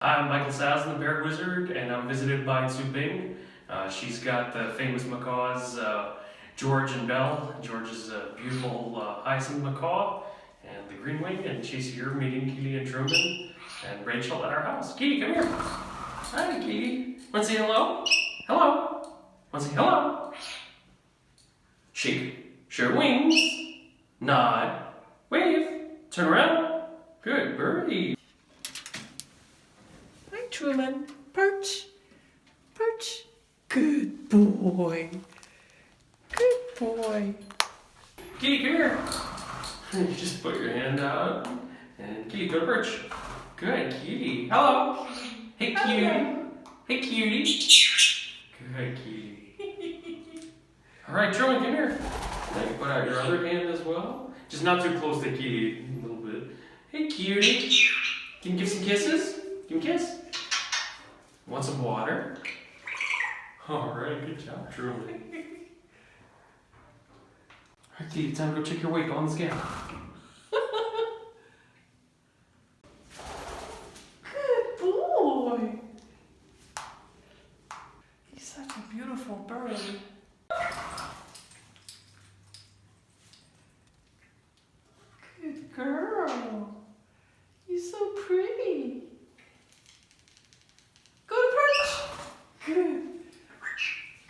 I'm Michael Sazin, the Parrot Wizard, and I'm visited by Tsu Ping. She's got the famous macaws, George and Belle. George is a beautiful hyacinth macaw, and the green wing, and she's here meeting Kili and Truman and Rachel at our house. Kili, come here. Hi, Kili. Want to say hello? Hello. Want to say hello? Shake. Share wings. Nod. Wave. Turn around. Good birdie. Hi, Truman. Perch. Perch. Good boy. Good boy. Kili, come here. You just put your hand out. And Kili, go to perch. Good, Kili. Hello. Hey, cutie. Hey, cutie. Good, Kili. All right, Truman, come here. Now you put out your other hand as well. Just not too close to Kili. A little bit. Hey, cutie. Can you give some kisses? Give me a kiss. Want some water? All right, good job, Truman. All right, Kili, time to go check your weight. Go on the scale. Good boy. He's such a beautiful bird. Good girl. You're so pretty. Go to perch. Good.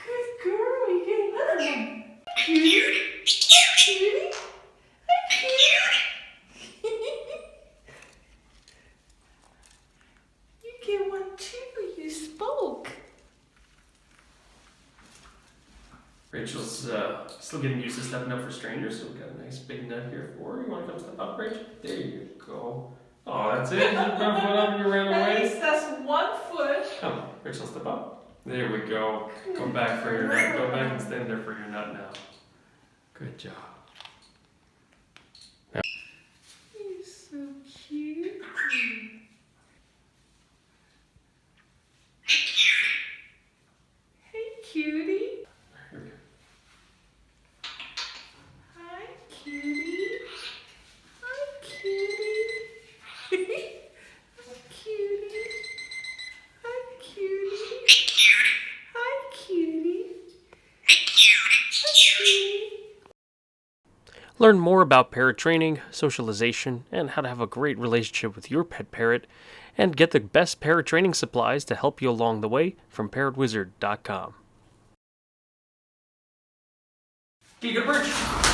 Good girl. You get another one. Cutie. Cutie. Hi, cutie. You get one too. You spoke. Rachel's still getting used to stepping up for strangers, so we've got a nice big nut here for her. You want to come step up, Rachel? There you go. Oh, that's it. You put one foot up and you ran At away. least that's 1 foot. Come, Rachel, step up. There we go. Go back for your nut. Go back and stand there for your nut now. Good job. You're so cute. Hey, cutie. Here we go. Hi, cutie. Hi, cutie. Hi, cutie. Hi, cutie. Hi, cutie. Hi, cutie. Learn more about parrot training, socialization, and how to have a great relationship with your pet parrot, and get the best parrot training supplies to help you along the way from parrotwizard.com. Kili, go to perch.